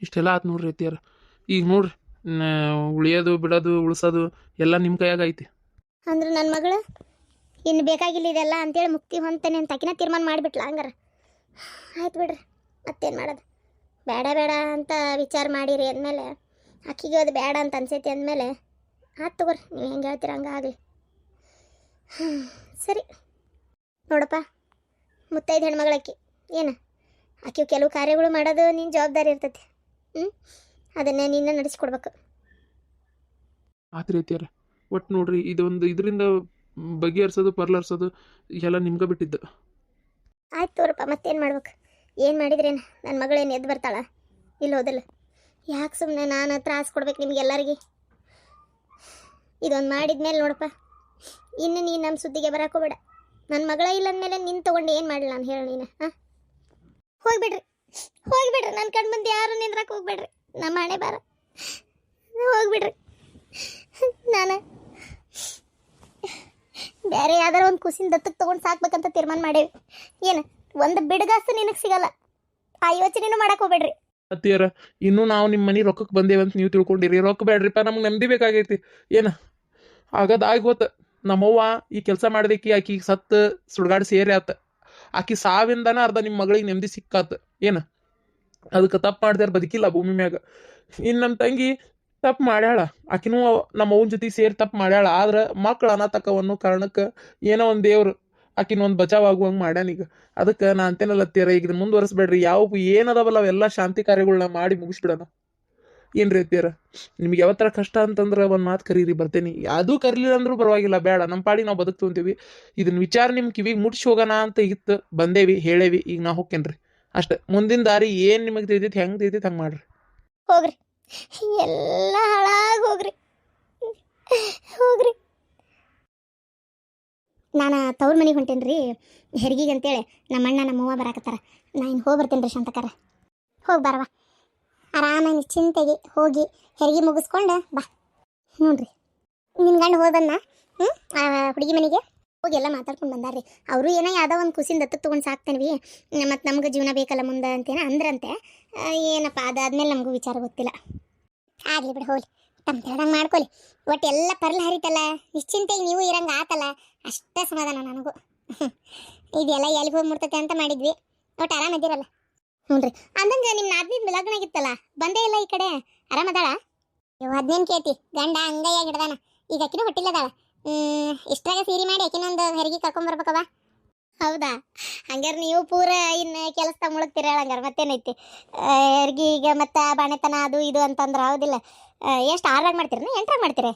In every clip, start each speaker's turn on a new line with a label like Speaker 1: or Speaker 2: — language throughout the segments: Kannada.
Speaker 1: ಇಷ್ಟೆಲ್ಲ ಆತು ನೋಡ್ರಿ ಅತ್ತಿಯಾರ. ಈಗ ನೋಡ್ರಿ ಉಳಿಯೋದು ಬಿಡೋದು ಉಳ್ಸೋದು ಎಲ್ಲ ನಿಮ್ಮ ಕೈಯಾಗ ಐತಿ.
Speaker 2: ಅಂದ್ರೆ ನನ್ನ ಮಗಳು ಇನ್ನು ಬೇಕಾಗಿಲ್ಲ ಇದೆಲ್ಲ ಅಂತೇಳಿ ಮುಕ್ತಿ ಹೊಂತೇನೆ ಅಂತ ಆಕಿನ ತೀರ್ಮಾನ ಮಾಡಿಬಿಟ್ಲ. ಹಂಗಾರ ಆಯ್ತು ಬಿಡ್ರಿ, ಮತ್ತೇನು ಮಾಡೋದು. ಬೇಡ ಬೇಡ ಅಂತ ವಿಚಾರ ಮಾಡಿರಿ ಅಂದಮೇಲೆ ಆಕಿಗೆ ಅದು ಬೇಡ ಅಂತ ಅನ್ಸೈತಿ ಅಂದಮೇಲೆ ಆಯ್ತು ತಗೋರಿ, ನೀವು ಹೆಂಗೆ ಹೇಳ್ತೀರ ಹಂಗೆ ಆಗಲಿ. ಸರಿ ನೋಡಪ್ಪ, ಮುತ್ತೈದು ಹೆಣ್ಮಗಳಕ್ಕಿ ಏನು ಆಕೆ ಕೆಲವು ಕಾರ್ಯಗಳು ಮಾಡೋದು ನಿನ್ನ ಜವಾಬ್ದಾರಿ ಇರ್ತೈತಿ. ಅದನ್ನೇ ನಿನ್ನ ನಡೆಸ್ಕೊಡ್ಬೇಕು.
Speaker 1: ಆತ್ರಿ ಅತ್ತಿಯಾರ, ಒಟ್ಟು ನೋಡ್ರಿ ಇದೊಂದು ಇದರಿಂದ ಬಗೆಹರಿಸೋದು ಪರ್ಲರ್ಸೋದು ಎಲ್ಲ ನಿಮ್ಗೆ ಬಿಟ್ಟಿದ್ದು.
Speaker 2: ಆಯ್ತು ತೋರಪ್ಪ, ಮತ್ತೇನು ಮಾಡ್ಬೇಕು. ಏನು ಮಾಡಿದ್ರೇನು ನನ್ನ ಮಗಳೇನು ಎದ್ದು ಬರ್ತಾಳ? ಇಲ್ಲ ಹೋದಲ್ಲ. ಯಾಕೆ ಸುಮ್ಮನೆ ನಾನು ತ್ರಾಸ ಕೊಡ್ಬೇಕು ನಿಮ್ಗೆಲ್ಲರಿಗೆ? ಇದೊಂದು ಮಾಡಿದ್ಮೇಲೆ ನೋಡಪ್ಪ, ಇನ್ನು ನೀನು ನಮ್ಮ ಸುದ್ದಿಗೆ ಬರೋಕೋಬೇಡ. ನನ್ನ ಮಗಳ ಇಲ್ಲ ಅಂದಮೇಲೆ ನಿನ್ನ ತೊಗೊಂಡು ಏನು ಮಾಡಲಿ ನಾನು ಹೇಳಿ ನೀನು? ಹಾಂ, ಹೋಗ್ಬಿಡ್ರಿ ಹೋಗ್ಬಿಡ್ರಿ, ನನ್ನ ಕಣ್ಣು ಮುಂದೆ ಯಾರು ನಿಂದ್ರಕ್ಕೆ ಹೋಗ್ಬೇಡ್ರಿ. ನಮ್ಮ ಹಣೆ ಬಾರ, ಹೋಗ್ಬಿಡ್ರಿ. ನಾನು ಬೇರೆ ಯಾವ್ದಾರ ಒಂದು ಕುಸಿನ ದತ್ತಕ್ಕೆ ತೊಗೊಂಡು ಸಾಕ್ಬೇಕಂತ ತೀರ್ಮಾನ ಮಾಡೇವಿ. ಏನು ಒಂದು ಬಿಡುಗಾಸು ನಿನಗೆ ಸಿಗಲ್ಲ, ಆ ಯೋಚನೆನೂ ಮಾಡಕ್ಕೆ ಹೋಗ್ಬೇಡ್ರಿ.
Speaker 1: ಅತ್ತಿಯಾರ, ಇನ್ನೂ ನಾವು ನಿಮ್ಮ ಮನೆ ರೊಕ್ಕಕ್ಕೆ ಬಂದೇವಂತ ನೀವು ತಿಳ್ಕೊಂಡಿರಿ. ರೊಕ್ಕ ಬೇಡ್ರಿಪ್ಪ, ನಮ್ಗೆ ನೆಮ್ಮದಿ ಬೇಕಾಗೈತಿ. ಏನು ಆಗದಾಗಿ ಗೊತ್ತು. ನಮ್ಮವ್ವ ಈ ಕೆಲಸ ಮಾಡಿದಕ್ಕೆ ಆಕಿಗೆ ಸತ್ತು ಸುಡ್ಗಾಡು ಸೇರಿ ಆತ. ಆಕಿ ಸಾವಿಂದನ ಅರ್ಧ ನಿಮ್ಮ ಮಗಳಿಗೆ ನೆಮ್ಮದಿ ಸಿಕ್ಕಾತ. ಏನು ಅದಕ್ಕೆ ತಪ್ಪು ಮಾಡ್ದಾರ ಬದುಕಿಲ್ಲ ಭೂಮಿ ಮ್ಯಾಗ. ಇನ್ನು ನಮ್ಮ ತಂಗಿ ತಪ್ಪು ಮಾಡ್ಯಾಳ, ಆಕಿನೂ ನಮ್ಮ ಅವ್ವನ ಜೊತೆ ಸೇರಿ ತಪ್ಪು ಮಾಡ್ಯಾಳ. ಆದ್ರೆ ಮಕ್ಕಳು ಅನ್ನತಕ್ಕ ಅನ್ನೋ ಕಾರಣಕ್ಕೆ ಏನೋ ಒಂದು ದೇವ್ರು ಆಕಿನ ಒಂದು ಬಚಾವಾಗುವಂಗೆ ಮಾಡ್ಯಾನೀಗ. ಅದಕ್ಕೆ ನಾ ಅಂತೇನಲ್ಲ ಅತ್ತಿಯಾರ, ಈಗ ಮುಂದುವರೆಸ್ಬೇಡ್ರಿ. ಯಾವ ಏನದವಲ್ಲ ಅವೆಲ್ಲ ಶಾಂತಿ ಕಾರ್ಯಗಳನ್ನ ಮಾಡಿ ಮುಗಿಸ್ಬಿಡೋಣ. ಏನ್ರಿ ಅತ್ತಿಯಾರ, ನಿಮ್ಗೆ ಯಾವ ಥರ ಕಷ್ಟ ಅಂತಂದ್ರೆ ಒಂದು ಮಾತು ಕರೀರಿ, ಬರ್ತೇನೆ. ಯಾವುದೂ ಕರೀಲಿಲ್ಲ ಅಂದ್ರೂ ಪರವಾಗಿಲ್ಲ, ಬೇಡ, ನಮ್ಮ ಪಾಡಿ ನಾವು ಬದುಕ್ತಂತೀವಿ. ಇದನ್ನ ವಿಚಾರ ನಿಮ್ಮ ಕಿವಿಗೆ ಮುಟ್ಸಿ ಹೋಗೋಣ ಅಂತ ಇತ್ತು, ಬಂದೇವಿ, ಹೇಳೇವಿ. ಈಗ ನಾ ಹೋಗ್ತೇನ್ರಿ ಅಷ್ಟೇ. ಮುಂದಿನ ದಾರಿ ಏನು ನಿಮಗೆ ತಿಳಿತೈತಿ, ಹೆಂಗೆ ತಿಳಿತೈತಿ ಹಂಗೆ ಮಾಡ್ರಿ.
Speaker 2: ಹೋಗ್ರಿ, ಎಲ್ಲ ಹಾಳಾಗಿ ಹೋಗ್ರಿ ಹೋಗ್ರಿ. ನಾನು ತವ್ರ ಮನೆಗೆ ಹೊಂಟೇನಿ ರೀ ಹೆರಿಗೆಗೆ ಅಂತೇಳಿ. ನಮ್ಮ ಅಣ್ಣ ನಮ್ಮವ್ವ ಬರಾಕತ್ತಾರ. ನಾ ಇನ್ನು ಹೋಗಿ ಬರ್ತೇನೆ ರೀ ಶಾಂತಕಾರ. ಹೋಗಿ ಬಾರವ, ಆರಾಮಾಗಿ ನಿಶ್ಚಿಂತೆಗೆ ಹೋಗಿ ಹೆರಿಗೆ ಮುಗಿಸ್ಕೊಂಡು ಬಾ. ನೋಡ್ರಿ ನಿನ್ನ ಗಂಡ ಹೋದನ್ನ ಹುಡುಗಿ ಮನೆಗೆ ಹೋಗಿ ಎಲ್ಲ ಮಾತಾಡ್ಕೊಂಡು ಬಂದಾರ್ರಿ. ಅವರು ಏನೋ ಯಾವುದೋ ಒಂದು ಖುಷಿಯಿಂದ ದತ್ತಕ್ಕೆ ತೊಗೊಂಡು ಸಾಕ್ತೇನ್ವಿ, ಮತ್ತು ನಮ್ಗೆ ಜೀವನ ಬೇಕಲ್ಲ ಮುಂದೆ ಅಂತೇನೋ ಅಂದ್ರಂತೆ. ಏನಪ್ಪ ಅದಾದ್ಮೇಲೆ ನಮಗೂ ವಿಚಾರ ಗೊತ್ತಿಲ್ಲ. ಆಗಲಿ ಬಿಡು, ಹೋಗ್ಲಿ, ತಮ್ಮ ತಡಂಗೆ ಮಾಡ್ಕೊಳ್ಳಿ. ಒಟ್ಟು ಎಲ್ಲ ಪರ್ಲು ಹರಿತಲ್ಲ, ನಿಶ್ಚಿಂತೆಗೆ ನೀವು ಇರಂಗೆ ಆತಲ್ಲ, ಅಷ್ಟೇ ಸಮಾಧಾನ ನನಗೂ. ಇದೆಲ್ಲ ಎಲ್ಲಿಗೆ ಹೋಗಿ ಮುಡ್ತತೆ ಅಂತ ಮಾಡಿದ್ವಿ. ಒಟ್ಟು ಆರಾಮದಿರಲ್ಲ? ಹ್ಞೂ ರೀ. ಅಂದಂಗೆ ನಿಮ್ಮ ನಾದ್ನಿದ ಲಗ್ನ ಆಗಿತ್ತಲ್ಲ, ಬಂದೇ ಇಲ್ಲ ಈ ಕಡೆ. ಆರಾಮದಾಳ? ಇವು ಅದ್ನೇನು ಕೇಳ್ತಿ, ಗಂಡ ಹಂಗಯ್ಯಾಗಿ ಹಿಡ್ದಾನ. ಈಗ ಅಕ್ಕಿನೂ ಹೊಟ್ಟಿಲ್ಲದಾಳ. ಇಷ್ಟ್ರಾಗ ಸೀರೆ ಮಾಡಿ ಅಕ್ಕಿನೊಂದು ಹೆರಿಗೆ ಕರ್ಕೊಂಬರ್ಬೇಕವ. ಹೌದಾ? ಹಂಗಾರೆ ನೀವು ಪೂರ ಇನ್ನು ಕೆಲಸದಾಗ ಮುಳುಗ್ತೀರ ಹಂಗಾರೆ, ಮತ್ತೇನೈತಿ ಹೆರಿಗೆ. ಈಗ ಮತ್ತೆ ಬಾಣೆತನ ಅದು ಇದು ಅಂತಂದ್ರೆ ಹೌದಿಲ್ಲ. ಎಷ್ಟು 6ರಾಗ ಮಾಡ್ತೀರಿ, 8ರಾಗ ಮಾಡ್ತೀರಿ?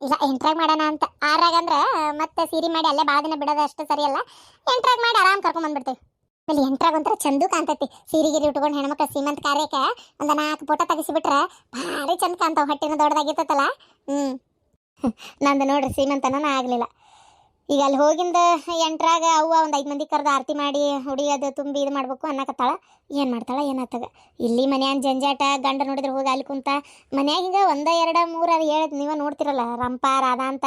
Speaker 2: ಇಲ್ಲ 8ರಾಗ ಮಾಡೋಣ ಅಂತ. 6ರಾಗ ಅಂದ್ರೆ ಮತ್ತೆ ಸೀರೆ ಮಾಡಿ ಅಲ್ಲೇ ಭಾಳ ದಿನ ಬಿಡೋದು ಅಷ್ಟು ಸರಿಯಲ್ಲ. 8ರಾಗ ಮಾಡಿ ಆರಾಮ್ ಕರ್ಕೊಂಬಂದ್ಬಿಡ್ತೀವಿ. ಆಮೇಲೆ 8ರಾಗ ಒಂಥರ ಚಂದ ಕಾಣ್ತೈತಿ. ಸೀರೆಗಿರಿ ಉಟ್ಕೊಂಡು ಹೆಣ್ಮಕ್ಳು ಸೀಮಂತ ಕಾರ್ಯಕ್ಕೆ ಒಂದು 4 ಫೋಟೋ ತೆಗಿಸಿಬಿಟ್ರೆ ಭಾರಿ ಚಂದ ಕಾಣ್ತಾವೆ. ಹೊಟ್ಟಿನ ದೊಡ್ಡದಾಗಿರ್ತೈತಲ್ಲ. ನಂದು ನೋಡ್ರಿ ಸೀಮಂತನ ಆಗಲಿಲ್ಲ. ಈಗ ಅಲ್ಲಿ ಹೋಗಿಂದ 8ರಾಗ ಅವ್ವ ಒಂದು 5 ಮಂದಿ ಕರೆದು ಆರತಿ ಮಾಡಿ ಹುಡಿಯೋದು ತುಂಬಿ ಇದು ಮಾಡ್ಬೇಕು ಅನ್ನಕತ್ತಾಳ. ಏನು ಮಾಡ್ತಾಳ ಏನಾತಾಗ. ಇಲ್ಲಿ ಮನ್ಯಾನ ಜಂಜಾಟ, ಗಂಡ ನೋಡಿದ್ರೆ ಹೋಗಿ ಅಲ್ಲಿ ಕುಂತ ಮನ್ಯಾಗ ಹಿಂಗೆ 1 2 3 ಅದು ಹೇಳಿದ್ ನೀವು ನೋಡ್ತಿರಲ್ಲ, ರಂಪ ರಾಧ ಅಂತ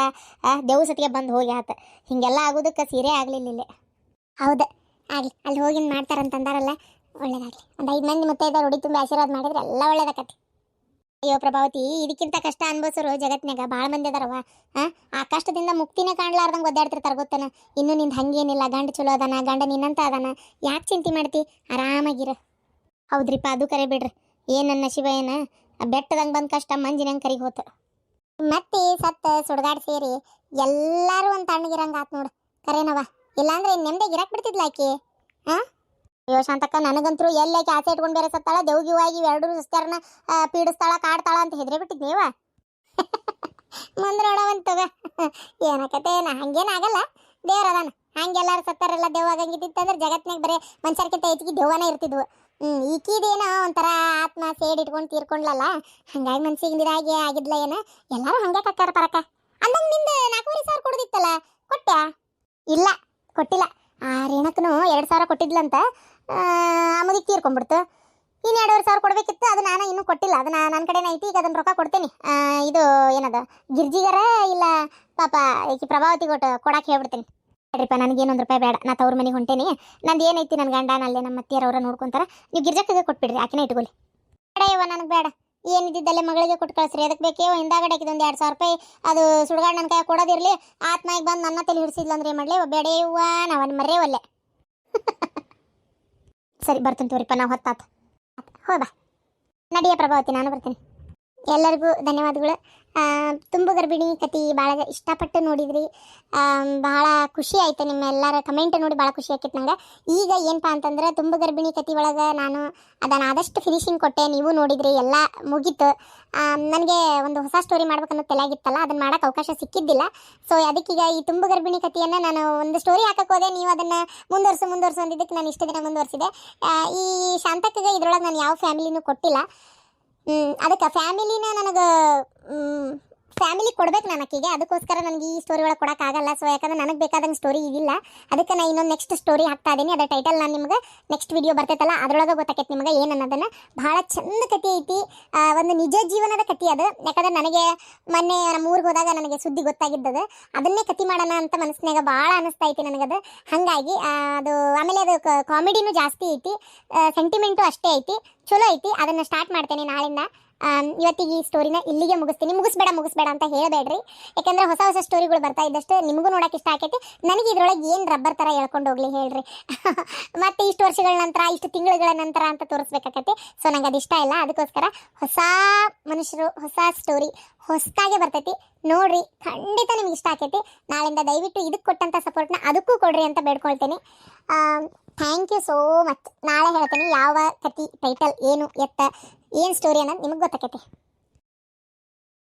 Speaker 2: ದೇವ್ ಸತಿಗೆ ಬಂದು ಹೋಗಿ ಆತ. ಹೀಗೆಲ್ಲ ಆಗೋದಕ್ಕೆ ಸೀರೆ ಆಗಲಿಲ್ಲ ಇಲ್ಲೇ. ಹೌದು, ಆಗಲಿ, ಅಲ್ಲಿ ಹೋಗಿಂದು ಮಾಡ್ತಾರಂತಂದಾರಲ್ಲ, ಒಳ್ಳೇದಾಗಲಿ. ಒಂದು 5 ಮಂದಿ ಮುತ್ತೈದೆಯರು ಉಡಿ ತುಂಬಿ ಆಶೀರ್ವಾದ ಮಾಡಿದ್ರೆ ಎಲ್ಲ ಒಳ್ಳೇದಾಕತಿ. ಅಯ್ಯೋ ಪ್ರಭಾವತಿ, ಇದಕ್ಕಿಂತ ಕಷ್ಟ ಅನ್ಭವಿಸೋರು ಜಗತ್ನಾಗ ಭಾಳ ಮಂದಿ ಅದಾರವ. ಆ ಕಷ್ಟದಿಂದ ಮುಕ್ತಿನೇ ಕಾಣ್ಲಾರ್ದಂಗೆ ಒದ್ದಾಡ್ತಿರ್ತಾರೆ ಗೊತ್ತನ. ಇನ್ನೂ ನಿಂದು ಹಂಗೇನಿಲ್ಲ, ಗಂಡ ಚಲೋ ಅದಾನ, ಗಂಡ ನಿನ್ನಂತ ಅದಾನ, ಯಾಕೆ ಚಿಂತೆ ಮಾಡ್ತಿ? ಆರಾಮಾಗಿರ. ಹೌದ್ರಿಪ್ಪ, ಅದು ಕರೆ ಬಿಡ್ರಿ. ಏನು ನನ್ನ ಶಿವ ಏನು ಬೆಟ್ಟದಂಗೆ ಬಂದು ಕಷ್ಟ ಮಂಜಿನಂಗೆ ಕರಿಗೆ ಹೋತು. ಮತ್ತೆ ಸತ್ತ ಸುಡ್ಗಾಡು ಸೇರಿ ಎಲ್ಲರೂ ಒಂದು ತಣ್ಣಗಿರಂಗೆ ಆತು ನೋಡು. ಕರೆನವ, ಇಲ್ಲಾಂದ್ರೆ ನೆಮ್ಮದಿಗೆ ಇರಕ್ಕೆ ಬಿಡ್ತಿದ್ಲ ಆಕಿ. ಅಯ್ಯೋ ಶಾಂತಕ್ಕ, ನನಗಂತರೂ ಎಲ್ಲಾಕೆ ಆಸೆ ಇಟ್ಕೊಂಡು ಬೇರೆ ಸತ್ತಾಳ, ದೇವ್ಗಿವಾಗಿ 2 ಸಿಸ್ಟರ್ನ ಪೀಡಿಸ್ತಾಳ, ಕಾಡ್ತಾಳ ಅಂತ ಹೆದರೇ ಬಿಟ್ಟಿದ್ನೇವ. ಮುಂದೆ ನೋಡವಂತವ ಏನಕತೆ. ಹಂಗೇನಾಗಲ್ಲ, ದೇವ್ರ ಅದಾನ. ಹಂಗೆಲ್ಲಾರು ಸತ್ತಾರೆಲ್ಲ ದೇವ್ ಆಗಂಗಿದ್ದಿತ್ತಂದ್ರೆ ಜಗತ್ನಾಗ ಬರೀ ಮನುಷ್ಯರ್ಕಿಂತ ಹೆಚ್ಚಿಗೆ ದೇವನೇ ಇರ್ತಿದ್ವು. ಈಕಿದೇನೋ ಒಂಥರ ಆತ್ಮ ಸೇಡ್ ಇಟ್ಕೊಂಡು ತೀರ್ಕೊಂಡ್ಲಲ್ಲ, ಹಂಗಾಗಿ ಮನ್ಸಿಗೆ ಇದಾಗಿ ಆಗಿದ್ಲ ಏನೋ. ಎಲ್ಲರೂ ಹಂಗೆ ಕಕ್ಕಾರ ಪರಕ. ಅಂದಂಗೆ ನಿಂದ 4,500 ಕೊಡೋದಿತ್ತಲ್ಲ, ಕೊಟ್ಟ್ಯಾ? ಇಲ್ಲ, ಕೊಟ್ಟಿಲ್ಲ. ಆ ರೇಣಕನು 2,000 ಕೊಟ್ಟಿದ್ಲಂತ, ಅಮ್ಮದಿಗೆ ತೀರ್ಕೊಂಡ್ಬಿಡ್ತು. ಇನ್ನು 2,500 ಕೊಡಬೇಕಿತ್ತು. ಅದು ನಾನು ಇನ್ನೂ ಕೊಟ್ಟಿಲ್ಲ. ಅದು ನನ್ನ ಕಡೆನೇ ಐತಿ. ಈಗ ಅದನ್ನು ರೊಕ್ಕ ಕೊಡ್ತೇನೆ. ಇದು ಏನದ ಗಿರ್ಜಿಗರ ಇಲ್ಲ ಪಾಪ ಈಕಿ ಪ್ರಭಾವತಿ ಕೊಡಕ್ಕೆ ಹೇಳ್ಬಿಡ್ತೀನಿ. ಹೇಳ್ರಿಪ್ಪ, ನನಗೇನು ₹1 ಬೇಡ. ನಾ ತವ್ರ ಮನೆಗೆ ಹೊಂಟೇನಿ. ನಂದು ಏನೈತಿ, ನನ್ನ ಗಂಡನಲ್ಲೇ ನಮ್ಮ ಅತ್ತಿಯರವ್ರ ನೋಡ್ಕೊಂತಾರೆ. ನೀವು ಗಿರ್ಜಕ್ಕಗೆ ಕೊಟ್ಬಿಡ್ರಿ, ಆಕಿನೇ ಇಟ್ಕೊಳ್ಳಿ. ಬೇಡ ಇವ ನನಗೆ ಬೇಡ. ಏನಿದ್ದಲ್ಲೇ ಮಗಳಿಗೆ ಕೊಟ್ಟು ಕಳಿಸ್ರಿ. ಅದಕ್ಕೆ ಬೇಕೇವ ಹಿಂದಾಗಡೆ ಒಂದು 2,000 ರೂಪಾಯಿ ಅದು ಸುಡುಗಾಡು ನನ್ನ ಕೈ ಕೊಡೋದಿರಲಿ. ಆತ್ಮಾಯಿಗೆ ಬಂದು ನನ್ನ ತಲೆ ಹಿಡಿಸಿದ್ಲಂದ್ರೆ ಏನು ಮಾಡಲಿ? ಬೇಡೇವ್ವ ನಾವನ್ನು ಮರೆಯವಲ್ಲೆ. ಸರಿ ಬರ್ತೀನಿ ತೋರಿಪ್ಪ, ನಾವು ಹೊತ್ತಾತ. ಹೋ ಬಾ ನಡಿಯ ಪ್ರಭಾವತಿ, ನಾನು ಬರ್ತೀನಿ. ಎಲ್ಲರಿಗೂ ಧನ್ಯವಾದಗಳು. ತುಂಬ ಗರ್ಭಿಣಿ ಕತೆ ಭಾಳ ಇಷ್ಟಪಟ್ಟು ನೋಡಿದ್ರಿ. ಭಾಳ ಖುಷಿ ಆಯಿತು, ನಿಮ್ಮ ಎಲ್ಲರ ಕಮೆಂಟ್ ನೋಡಿ ಭಾಳ ಖುಷಿ ಆಕಿತ್ತು ನಂಗೆ. ಈಗ ಏನಪ್ಪ ಅಂತಂದ್ರೆ ತುಂಬ ಗರ್ಭಿಣಿ ಕತೆ ಒಳಗೆ ನಾನು ಅದನ್ನು ಆದಷ್ಟು ಫಿನಿಶಿಂಗ್ ಕೊಟ್ಟೆ. ನೀವು ನೋಡಿದ್ರಿ, ಎಲ್ಲ ಮುಗೀತು. ನನಗೆ ಒಂದು ಹೊಸ ಸ್ಟೋರಿ ಮಾಡ್ಬೇಕನ್ನೋ ತಲೆಯಾಗಿತ್ತಲ್ಲ, ಅದನ್ನು ಮಾಡೋಕ್ಕೆ ಅವಕಾಶ ಸಿಕ್ಕಿದ್ದಿಲ್ಲ. ಸೊ ಅದಕ್ಕೀಗ ಈ ತುಂಬ ಗರ್ಭಿಣಿ ಕಥೆಯನ್ನು ನಾನು ಒಂದು ಸ್ಟೋರಿ ಹಾಕಕ್ಕೆ ಹೋದೆ. ನೀವು ಅದನ್ನು ಮುಂದುವರ್ಸು ಅಂದಿದ್ದಕ್ಕೆ ನಾನು ಇಷ್ಟು ದಿನ ಮುಂದುವರಿಸಿದೆ. ಈ ಶಾಂತಕ್ಕಿಗೆ ಇದ್ರೊಳಗೆ ನಾನು ಯಾವ ಫ್ಯಾಮಿಲಿನೂ ಕೊಟ್ಟಿಲ್ಲ. ಅದಕ್ಕೆ ಫ್ಯಾಮಿಲಿನ ನನಗೆ ಫ್ಯಾಮಿಲಿ ಕೊಡ್ಬೇಕು ನಾನು ಆಕಿಗೆ. ಅದಕ್ಕೋಸ್ಕರ ನನಗೆ ಈ ಸ್ಟೋರಿ ಒಳಗೆ ಕೊಡೋಕ್ಕಾಗಲ್ಲ. ಸೊ ಯಾಕಂದ್ರೆ ನನಗೆ ಬೇಕಾದಂಗೆ ಸ್ಟೋರಿ ಇದಿಲ್ಲ. ಅದಕ್ಕೆ ನಾನು ಇನ್ನೊಂದು ನೆಕ್ಸ್ಟ್ ಸ್ಟೋರಿ ಹಾಕ್ತಾ ಇದ್ದೀನಿ. ಅದರ ಟೈಟಲ್ ನಾನು ನಿಮ್ಗೆ ನೆಕ್ಸ್ಟ್ ವಿಡಿಯೋ ಬರ್ತೈತಲ್ಲ ಅದರೊಳಗೆ ಗೊತ್ತಾಕೈತೆ ನಿಮಗೆ ಏನು ಅನ್ನೋದನ್ನು. ಭಾಳ ಚಂದ ಕತೆ ಐತಿ. ಒಂದು ನಿಜ ಜೀವನದ ಕತೆ ಅದು. ಯಾಕಂದ್ರೆ ನನಗೆ ಮೊನ್ನೆ ನಮ್ಮ ಊರಿಗೆ ಹೋದಾಗ ನನಗೆ ಸುದ್ದಿ ಗೊತ್ತಾಗಿದ್ದದು. ಅದನ್ನೇ ಕತೆ ಮಾಡೋಣ ಅಂತ ಮನಸ್ಸಿನಾಗ ಭಾಳ ಅನ್ನಿಸ್ತಾ ಐತಿ ನನಗದು. ಹಾಗಾಗಿ ಅದು ಆಮೇಲೆ ಅದು ಕಾಮಿಡಿನೂ ಜಾಸ್ತಿ ಐತಿ, ಸೆಂಟಿಮೆಂಟು ಅಷ್ಟೇ ಐತಿ. ಚಲೋ ಐತಿ. ಅದನ್ನು ಸ್ಟಾರ್ಟ್ ಮಾಡ್ತೇನೆ ನಾಳಿಂದ. ಇವತ್ತಿಗೆ ಈ ಸ್ಟೋರಿನ ಇಲ್ಲಿಗೆ ಮುಗಿಸ್ತೀನಿ. ಮುಗಿಸ್ಬೇಡ ಅಂತ ಹೇಳಬೇಡ್ರಿ. ಯಾಕಂದ್ರೆ ಹೊಸ ಸ್ಟೋರಿಗಳು ಬರ್ತಾ ಇದ್ದಷ್ಟು ನಿಮಗೂ ನೋಡೋಕೆ ಇಷ್ಟ ಆಕೈತಿ. ನನಗೆ ಇದ್ರೊಳಗೆ ಏನು ರಬ್ಬರ್ ಥರ ಹೇಳ್ಕೊಂಡು ಹೋಗ್ಲಿ ಹೇಳ್ರಿ. ಮತ್ತೆ ಇಷ್ಟು ವರ್ಷಗಳ ನಂತರ, ಇಷ್ಟು ತಿಂಗಳುಗಳ ನಂತರ ಅಂತ ತೋರಿಸ್ಬೇಕಾಕೈತಿ. ಸೊ ನಂಗೆ ಅದು ಇಷ್ಟ ಇಲ್ಲ. ಅದಕ್ಕೋಸ್ಕರ ಹೊಸ ಮನುಷ್ಯರು, ಹೊಸ ಸ್ಟೋರಿ ಹೊಸದಾಗೆ ಬರ್ತೈತಿ. ನೋಡ್ರಿ, ಖಂಡಿತ ನಿಮ್ಗೆ ಇಷ್ಟ ಆಕೈತಿ. ನಾಳಿಂದ ದಯವಿಟ್ಟು ಇದಕ್ಕೆ ಕೊಟ್ಟಂಥ ಸಪೋರ್ಟ್ನ ಅದಕ್ಕೂ ಕೊಡ್ರಿ ಅಂತ ಬೇಡ್ಕೊಳ್ತೇನೆ. Thank you so much. ನಾಳೆ ಹೇಳ್ತೀನಿ ಯಾವ ಕತೆ ಟೈಟಲ್ ಏನು ಎತ್ತ ಏನು ಸ್ಟೋರಿ ಅನ್ನೋದು ನಿಮಗೆ ಗೊತ್ತಾಕೈತಿ.